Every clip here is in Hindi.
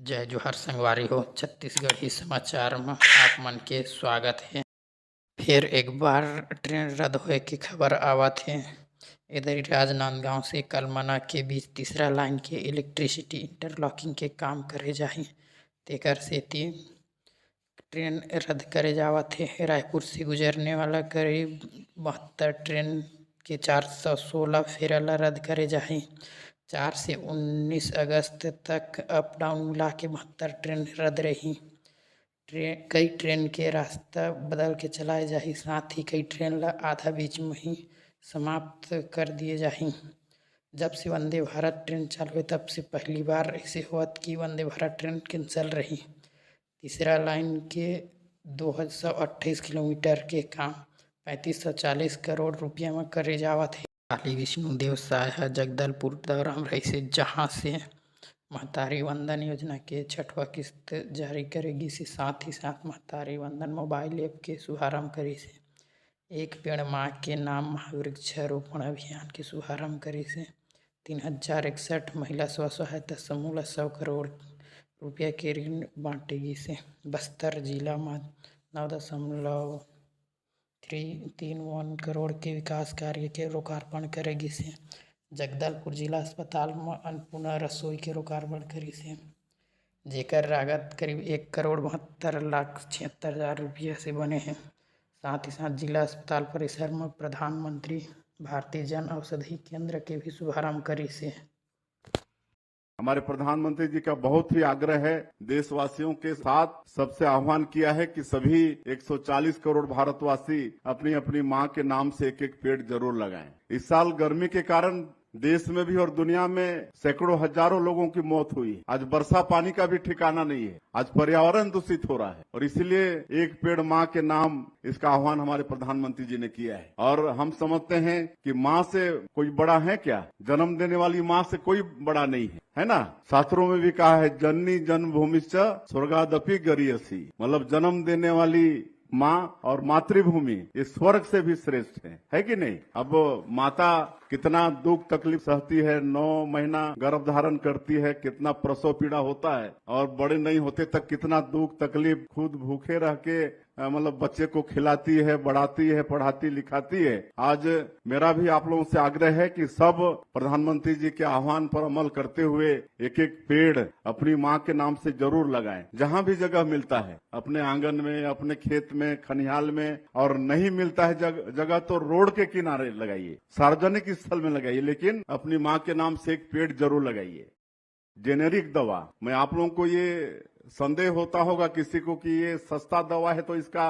जय जोहार संगवारी हो। छत्तीसगढ़ी समाचार में आप मन के स्वागत है। फिर एक बार ट्रेन रद्द होए की खबर आवत है। इधर राजनांदगांव से कलमना के बीच तीसरा लाइन के इलेक्ट्रिसिटी इंटरलॉकिंग के काम करे जाही, तेकर सेती ट्रेन रद्द करे जावत है। रायपुर से गुजरने वाला करीब 72 ट्रेन के 416 फेरा ला रद्द करे जाही। 4 से 19 अगस्त तक अप डाउन मिला के 72 ट्रेन रद्द रही। कई ट्रेन के रास्ता बदल के चलाए जाही, साथ ही कई ट्रेन ला आधा बीच में ही समाप्त कर दिए जाही। जब से वंदे भारत ट्रेन चालू हुई तब से पहली बार ऐसे हुआ कि वंदे भारत ट्रेन कैंसिल रही। तीसरा लाइन के 228 किलोमीटर के काम 3540 करोड़ रुपया में करे जावत है। काली विष्णुदेव साय जगदलपुर दौरा में रही, जहाँ से महतारी वंदन योजना के 6वां किस्त जारी करेगी से साथ ही साथ महतारी वंदन मोबाइल ऐप के शुभारंभ करी से। एक पेड़ माँ के नाम महावृक्षारोपण अभियान के शुभारंभ करी से। 3061 महिला स्व सहायता समूह 100 करोड़ रुपया के ऋण बांटेगी से। बस्तर जिला में 9.331 करोड़ के विकास कार्य के लोकार्पण करेगी से। जगदलपुर जिला अस्पताल में अन्नपूर्णा रसोई के लोकार्पण करी से, जेकर लागत करीब 1,72,76,000 रुपया से बने हैं। साथ ही साथ जिला अस्पताल परिसर में प्रधानमंत्री भारतीय जन औषधि केंद्र के भी शुभारंभ करी से। हमारे प्रधानमंत्री जी का बहुत ही आग्रह है, देशवासियों के साथ सबसे आह्वान किया है कि सभी 140 करोड़ भारतवासी अपनी अपनी मां के नाम से एक एक पेड़ जरूर लगाएं। इस साल गर्मी के कारण देश में भी और दुनिया में सैकड़ों हजारों लोगों की मौत हुई। आज वर्षा पानी का भी ठिकाना नहीं है। आज पर्यावरण दूषित हो रहा है और इसीलिए एक पेड़ मां के नाम, इसका आह्वान हमारे प्रधानमंत्री जी ने किया है। और हम समझते हैं कि मां से कोई बड़ा है क्या? जन्म देने वाली मां से कोई बड़ा नहीं है ना? शास्त्रों में भी कहा है, जननी जन्मभूमिश्च स्वर्गादपि गरीयसी, मतलब जन्म देने वाली माँ और मातृभूमि ये स्वर्ग से भी श्रेष्ठ है कि नहीं? अब माता कितना दुख तकलीफ सहती है, 9 महीना गर्भ धारण करती है, कितना प्रसव पीड़ा होता है और बड़े नहीं होते तक कितना दुख तकलीफ, खुद भूखे रह के मतलब बच्चे को खिलाती है, बढ़ाती है, पढ़ाती लिखाती है। आज मेरा भी आप लोगों से आग्रह है कि सब प्रधानमंत्री जी के आह्वान पर अमल करते हुए एक एक पेड़ अपनी माँ के नाम से जरूर लगाएं। जहाँ भी जगह मिलता है, अपने आंगन में, अपने खेत में, खनिहाल में, और नहीं मिलता है जगह तो रोड के किनारे लगाइए, सार्वजनिक स्थल में लगाइए, लेकिन अपनी माँ के नाम से एक पेड़ जरूर लगाइए। जेनेरिक दवा, मैं आप लोगों को ये संदेह होता होगा किसी को कि ये सस्ता दवा है तो इसका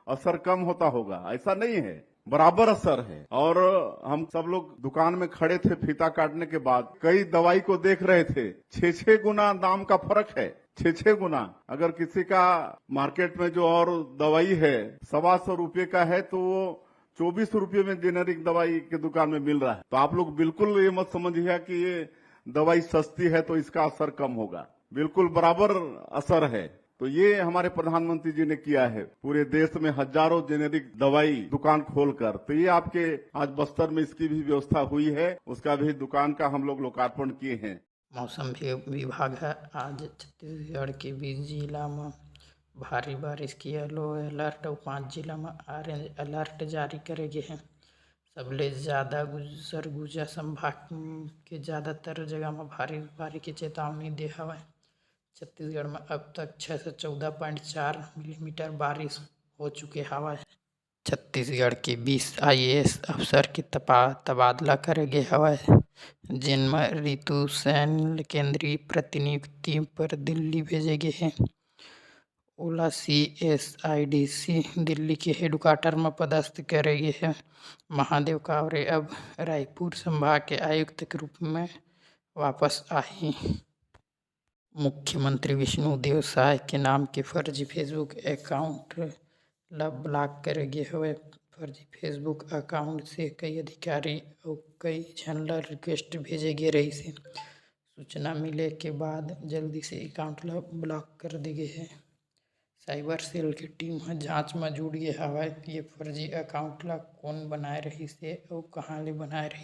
असर कम होता होगा, ऐसा नहीं है, बराबर असर है। और हम सब लोग दुकान में खड़े थे, फीता काटने के बाद कई दवाई को देख रहे थे, 6-6 गुना दाम का फर्क है, 6-6 गुना। अगर किसी का मार्केट में जो और दवाई है 125 रुपये का है तो वो 24 रुपये में जेनेरिक दवाई के दुकान में मिल रहा है। तो आप लोग बिल्कुल ये मत समझिए कि ये दवाई सस्ती है तो इसका असर कम होगा, बिल्कुल बराबर असर है। तो ये हमारे प्रधानमंत्री जी ने किया है, पूरे देश में हजारों जेनेरिक दवाई दुकान खोलकर। तो ये आपके आज बस्तर में इसकी भी व्यवस्था हुई है, उसका भी दुकान का हम लोग लोकार्पण किए हैं। मौसम विभाग है आज छत्तीसगढ़ के 20 जिला में भारी बारिश की येलो अलर्ट और 5 जिला में ऑरेंज अलर्ट जारी करे गए हैं। सबले ज़्यादा सरगुजा संभाग के ज़्यादातर जगह में भारी बारिश की चेतावनी दे हवा। छत्तीसगढ़ में अब तक 614.4 मिलीमीटर बारिश हो चुके हवा। छत्तीसगढ़ के 20 IAS अफसर के तबादला करे गए हवा, जिनमें रितु सैन केंद्रीय प्रतिनियुक्ति पर दिल्ली भेजे गए हैं। ओला CSIDC दिल्ली के हेडक्वार्टर में पदस्थ करे गए हैं। महादेव कावरे अब रायपुर संभाग के आयुक्त के रूप में वापस आई। मुख्यमंत्री विष्णुदेव साय के नाम के फर्जी फेसबुक अकाउंट ला ब्लॉक करे गए हुए। फर्जी फेसबुक अकाउंट से कई अधिकारी और कई जन ला रिक्वेस्ट भेजे गए रही से। सूचना मिले के बाद जल्दी से अकाउंट ला ब्लॉक कर दी गई है। साइबर सेल की टीम जांच में जुड़ गई हवा। ये फर्जी अकाउंट ला कौन बनाए रही से और कहाँ ले बनाए रही।